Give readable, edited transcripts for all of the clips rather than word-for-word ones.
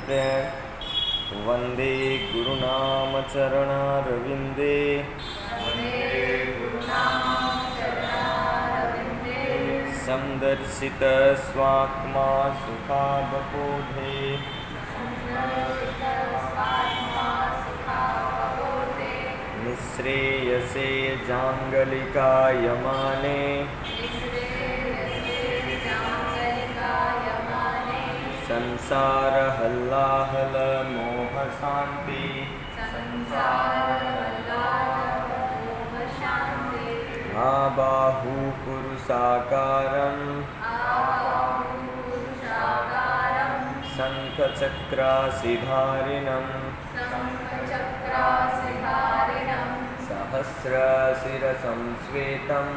prayer. Vande Gurunam Charanarvinde. Samdarsita Swakma Sukhabapodhe. Nishreyase Jangalika Yamane. संसार हल्लाहल मोह शांति. आबाहु पुरुषाकारं शंखचक्रासिधारिणं सहस्रशिरसंश्वेतं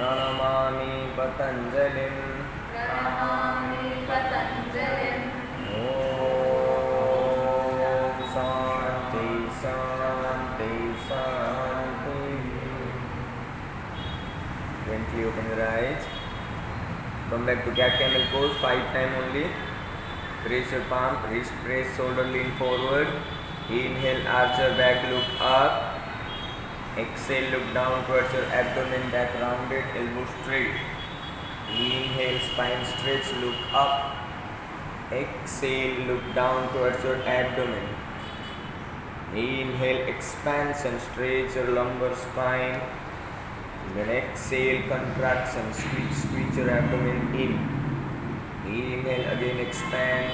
प्रणमामि पतंजलिं. ओम शांति शांति शांति. Gently open your eyes. Come back to cat camel pose. 5 times only. Raise your palm. Wrist press. Shoulder lean forward. Inhale, arch your back, look up. Exhale, look down towards your abdomen, back rounded, elbow straight. Inhale, spine stretch, look up. Exhale, look down towards your abdomen. Inhale, expansion, stretch your lumbar spine. Then exhale, contraction, squeeze your abdomen in. Inhale, again expand.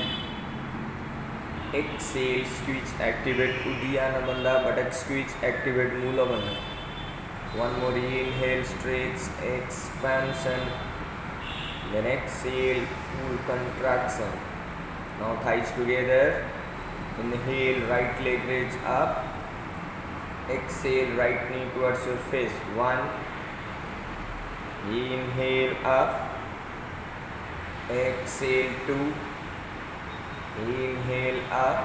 Exhale, squeeze, activate Uddiyana Bandha, buttock squeeze, activate Mula Bandha. One more inhale, stretch, expansion. Then exhale, full contraction. Now thighs together. Inhale, right leg raise up. Exhale, right knee towards your face. 1. Inhale up. Exhale 2. Inhale up.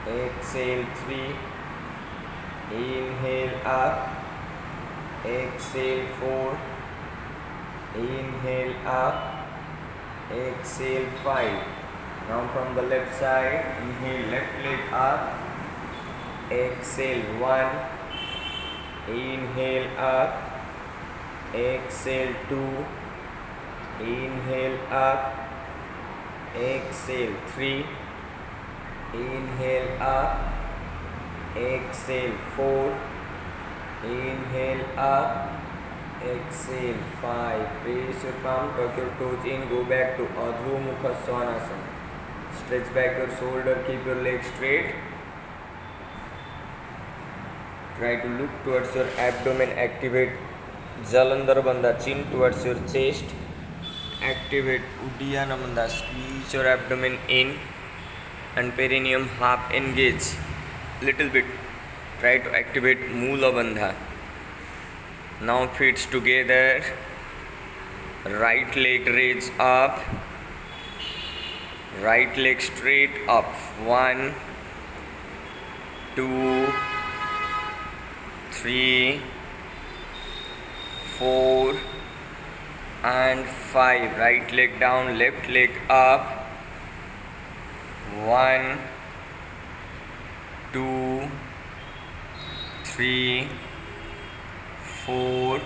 Exhale 3. Inhale up. Exhale 4. Inhale up. Exhale 5. Now from the left side, inhale, left leg up. Exhale 1. Inhale up. Exhale 2. Inhale up. Exhale 3. Inhale up. Exhale 4. Inhale up. Exhale 5. Raise your palm, tuck your toes in, go back to Adho Mukha Svanasana. Stretch back your shoulder, keep your legs straight. Try to look towards your abdomen, activate Jalandhar Bandha, chin towards your chest. Activate Uddiyana Bandha, squeeze your abdomen in and perineum half engage. Little bit. Try to activate Mula Bandha. Now feet together. Right leg raise up. Right leg straight up. 1, 2, 3, 4 and 5. Right leg down, left leg up. 1, 2, 3, 4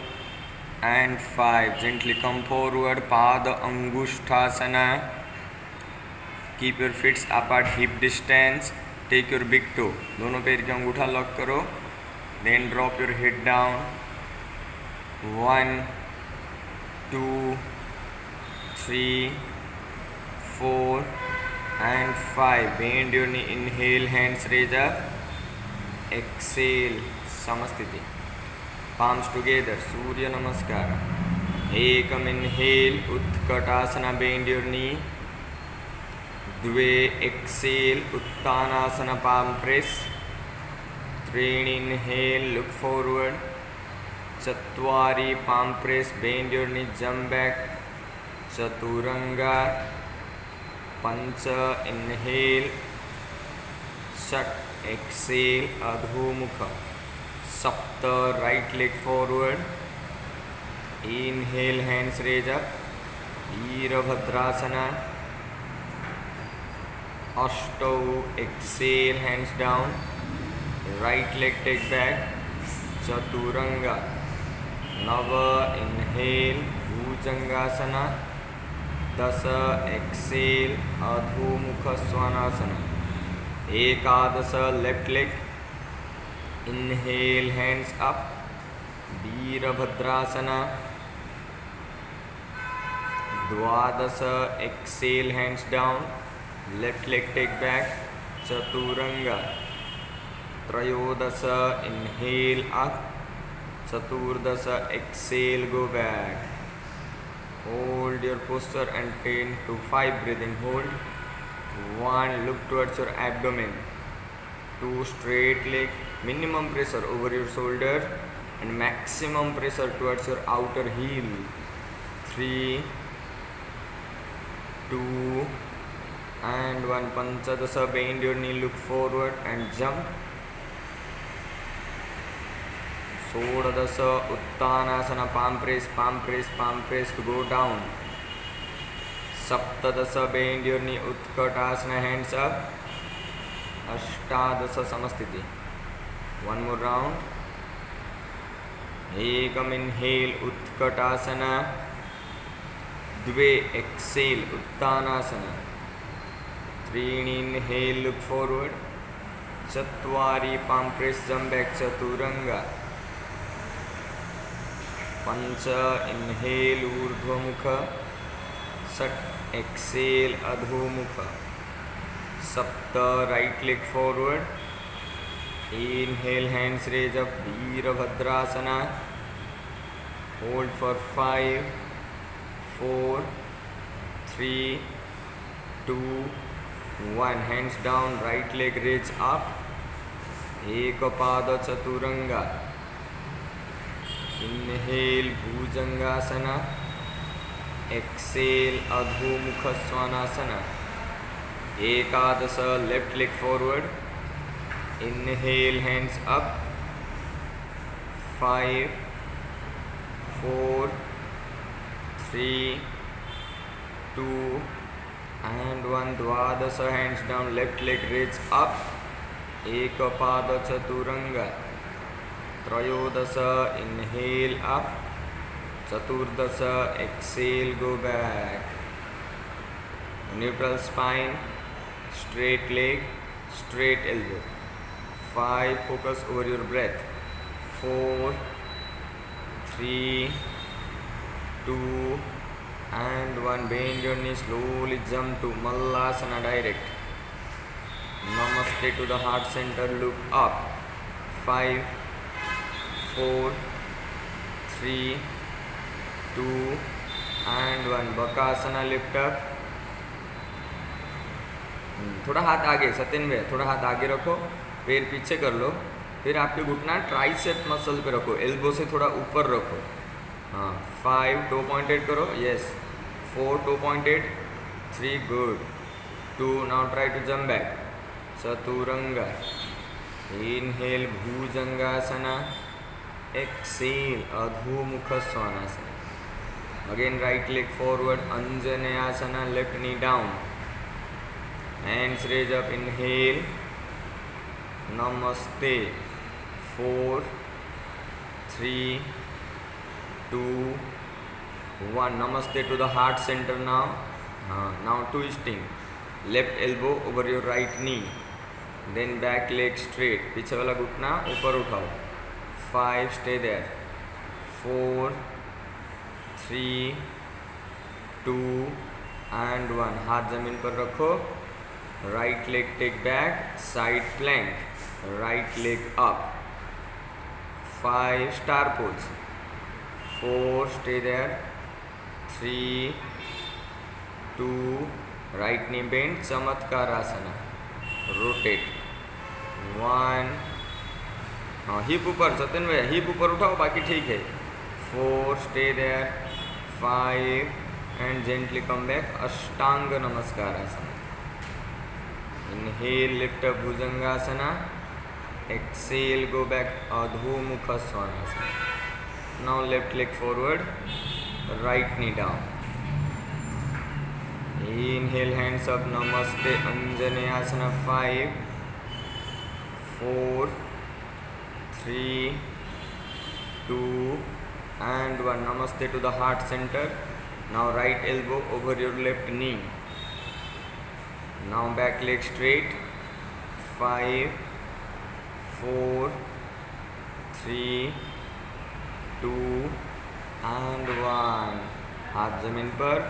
and 5. Gently come forward. Pada Angushthasana. Keep your feet apart, hip distance. Take your big toe. दोनों पैर के अंगूठा lock करो. Then drop your head down. 1, 2, 3, 4 and 5. Bend your knee. Inhale, hands raise up. Exhale, Samasthiti. Palms together, Surya Namaskara. Ekam inhale, Utkatasana, bend your knee. Dve, exhale, Uttanasana, palm press. 3, inhale, look forward. Chatwari, palm press, bend your knee, jump back. Chaturanga. Pancha, inhale. Shat, exhale, Adho Mukha. Sapta, right leg forward. Inhale, hands raise up. Virabhadrasana. अष्टौ exhale, hands down, right leg take back, chaturanga. नव inhale, bhujangasana. 10 exhale, अधोमुख स्वानासना. 11 left leg, inhale, hands up, Virabhadrasana. 12 exhale, hands down, left leg take back, chaturanga. 13 inhale up, 14 exhale, go back. Hold your posture and 10 to 5 breathing hold. 1 look towards your abdomen. 2 straight leg, minimum pressure over your shoulder and maximum pressure towards your outer heel. 3 2 and 1. Panchadasa, bend your knee, look forward and jump. 16 uttanasana, palm press, palm press, palm press to go down. 17 bend your knee, utkatasana, hands up. 18 samasthiti. One more round. Ekam inhale, utkatasana. 2 exhale, uttanasana. 3 inhale, look forward. 4 palm press, jump back, chaturanga. 5 inhale, urdhvamukha. 6 exhale, adhomukha. 7 right leg forward. Inhale, hands raise up, Veerabhadrasana. Hold for 5 4 3 2 1. Hands down, right leg raise up. Ekapada chaturanga. Inhale, bhujangasana. Exhale, adhomukha svanasana. Ekadasa, left leg forward. Inhale, hands up. 5 4 3 2 and 1. Dwadasa, hands down, left leg raise up. Ekapada chaturanga. Trayodasa, inhale up. Chaturdasa, exhale, go back. Neutral spine, straight leg, straight elbow. 5, focus over your breath. 4 3 2 and 1. Bend your knee, slowly jump to Mallasana direct. Namaste to the heart center, look up. 5 4 3 2 and 1. Bakasana, lift up. थोड़ा हाथ आगे, सत्यन भाई थोड़ा हाथ आगे रखो, पैर पीछे कर लो. फिर आपके घुटना ट्राइसेप मसल पे रखो, एल्बो से थोड़ा ऊपर रखो. हाँ, 5 टो पॉइंटेड करो, yes. 4 toe pointed. 3 good. 2 now try to jump back. Chaturanga. Inhale, bhujangasana. Exhale, adho mukha svanasana. Again right leg forward, anjaneyasana, left knee down. Hands raise up, inhale. Namaste. 4 3 2 1. Namaste to the heart center now. Now twisting. Left elbow over your right knee. Then back leg straight. पीछे वाला घुटना ऊपर उठाओ. 5, stay there. 4 3 2 and 1. हाथ जमीन पर रखो. Right leg take back, side plank, right leg up. 5, star pose. 4, stay there. 3 2 right knee bend, Chamatkarasana. Rotate. 1. Hip ऊपर, सत्यन भाई हिप ऊपर उठाओ, बाकी ठीक है. 4, stay there. 5 and gently come back, Ashtanga Namaskarasana. Inhale, lift up, Bhujangasana. Exhale, go back, Adhomukha Svanasana. Now left leg forward, right knee down. Inhale, hands up, Namaste Anjaneyasana. 5, 4, 3, 2 and 1. Namaste to the heart center. Now right elbow over your left knee. Now back leg straight. 5, 4, 3, 2 and 1. हाथ जमीन पर.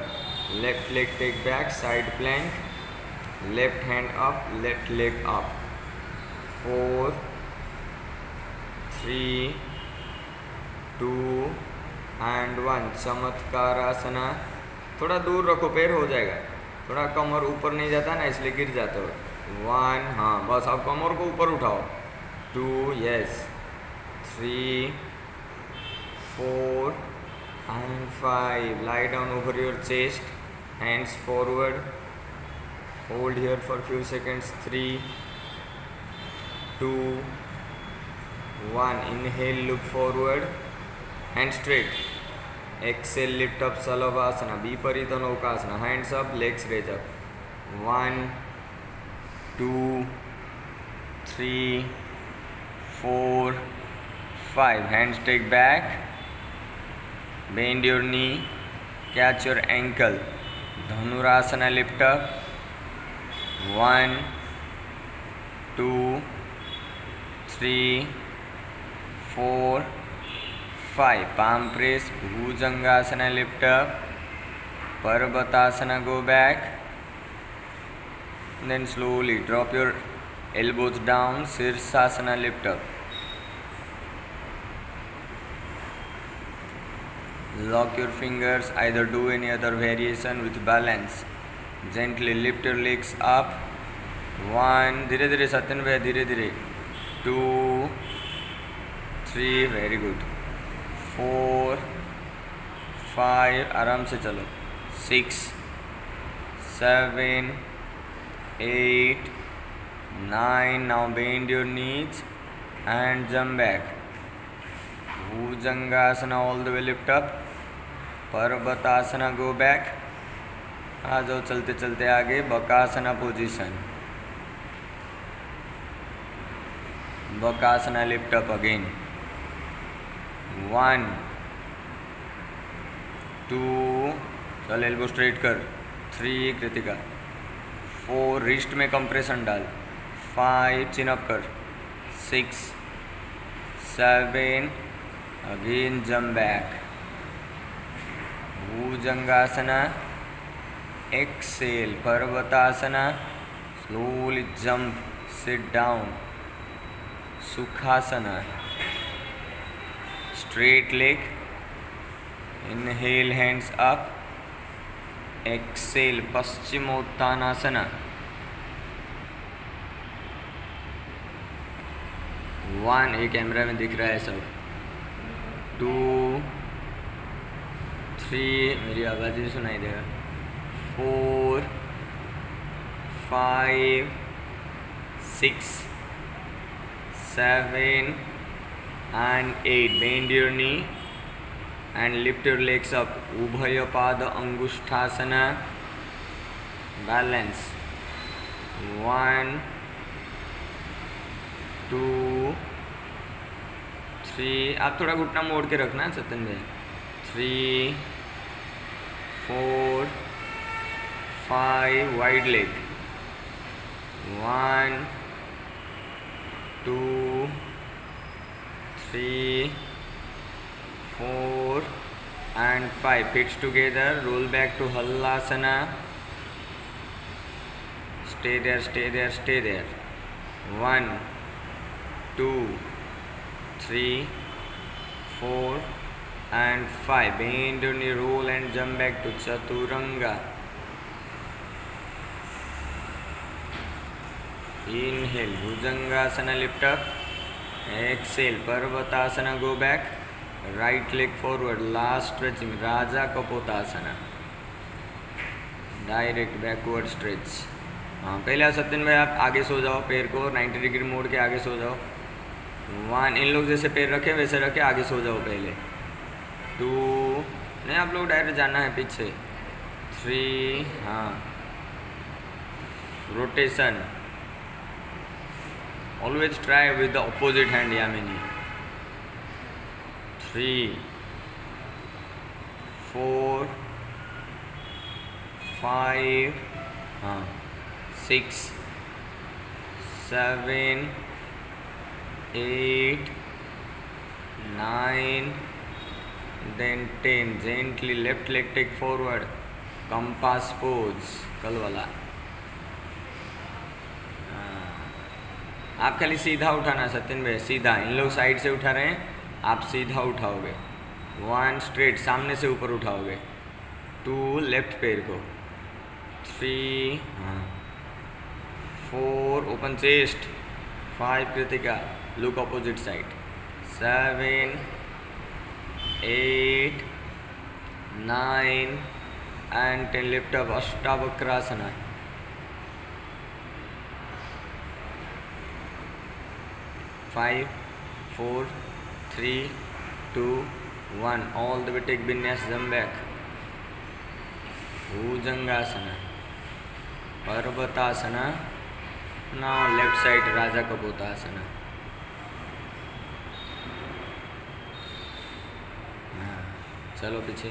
Left leg take back, side plank. Left hand up, left leg up. 4, 3, 2 and 1. चमत्कारआसना. थोड़ा दूर रखो, पैर हो जाएगा. थोड़ा कमर ऊपर नहीं जाता ना, इसलिए गिर जाते हो. 1, हाँ बस. अब कमर को ऊपर उठाओ. 2, yes. 3, 4 and 5. Lie down over your chest, hands forward. Hold here for few seconds. 3, 2, 1. Inhale, look forward, hand straight. Exhale, lift up, Salavasana, Viparita Naukasana. Hands up, legs raise up. 1, 2, 3, 4, 5. Hands take back. Bend your knee, catch your ankle. Dhanurasana, lift up. 1, 2, 3, 4, 5. Palm press, Bhujangasana, lift up. Parvatasana, go back. Then slowly drop your elbows down. Sirsasana, lift up. Lock your fingers, either do any other variation with balance. Gently lift your legs up. 1, धीरे धीरे सत्यन भाई, धीरे धीरे. 2, 3, very good. 4, 5, आराम से चलो. 6, 7, 8, 9. Now bend your knees and jump back. Bhujangasana, all the way lift up. Parvatasana, go back. आ जाओ चलते चलते आगे. Bakasana position. Bakasana, lift up again. 1, 2, चल एल्बो स्ट्रेट कर. 3, कृतिका. 4, रिस्ट में कंप्रेशन डाल. 5, चिन अप कर. 6, 7, again jump back. Bhujangasana, exhale. Parvatasana, slowly jump, sit down. Sukhasana, straight leg. Inhale, hands up. Exhale, Paschimottanasana. 1, ये कैमरा में दिख रहा है सब. 2, 3, मेरी आवाज़ ही सुनाई देगा. 4, 5, 6, 7 and 8. Bend your knee and lift your legs up. Ubhaya Pada Angushthasana. Balance. 1, 2, 3. आप थोड़ा घुटना मोड़ के रखना सत्यन भाई. 3, 4, 5. Wide leg. 1, 2, 3, 4 and 5. Feet together. Roll back to Hallasana. Stay there, stay there, stay there. 1, 2, 3, 4 and 5. Bend your knee, roll and jump back to Chaturanga. Inhale, Bhujangasana, lift up. Exhale, Parvatasana, go back. Right leg forward, last stretching, Raja Kapotasana. Direct backward stretch. हाँ, पहले सत्यन भाई आप आगे सो जाओ, पैर को 90 degree मोड़ के आगे सो जाओ. 1, इन लोग जैसे पैर रखे वैसे रखे आगे सो जाओ पहले. 2, नहीं आप लोग डायरेक्ट जाना है पीछे. 3, हाँ rotation. Always try with the opposite hand, Yamini. 3, 4, 5, 6, 7, 8, 9, then 10. Gently left leg take forward. Compass pose. कल वाला. आप खाली सीधा उठाना सत्यन भाई, सीधा. इन लोग साइड से उठा रहे हैं, आप सीधा उठाओगे. 1 स्ट्रेट सामने से ऊपर उठाओगे. 2 लेफ्ट पैर को. 3 4 open chest. 5 Kritika look opposite side. 7 8 9 and 10 lift up Ashtavakrasana. 5 4 3 2 1. All the way take vinyas, jump back. Bhujangasana, Parvatasana. Now left side Raja Kapotasana. चलो पीछे.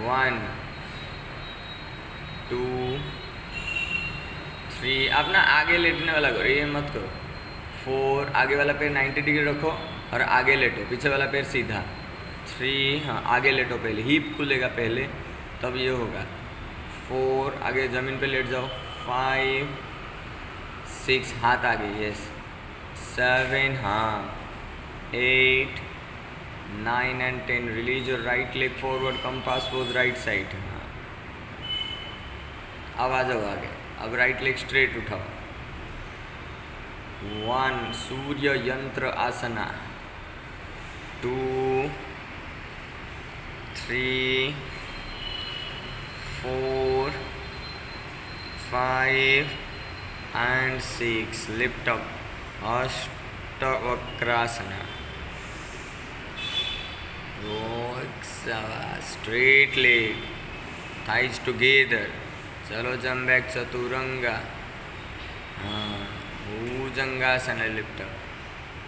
One, 2, 3. अपना आगे लेटने वाला करो, ये मत करो. 4 आगे वाला पैर 90 डिग्री रखो और आगे लेटो. पीछे वाला पैर सीधा. 3 आगे लेटो, पहले हिप खुलेगा पहले, तब ये होगा. 4 आगे ज़मीन पे लेट जाओ. 5 6 हाथ आगे, yes. 7 8 9 and 10. Release your right leg forward, compass pose right side. अब आ जाओ आगे. अब राइट लेग स्ट्रेट उठाओ. 1 सूर्य यंत्र आसना. 2 3 4 5 and 6. Lift up Ashtavakrasana. Straight leg, thighs together. चलो jump back chaturanga. Bhujangasana, lift up.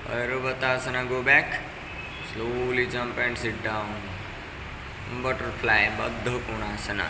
Parvatasana, go back. Slowly jump and sit down. Butterfly, Baddha Konasana.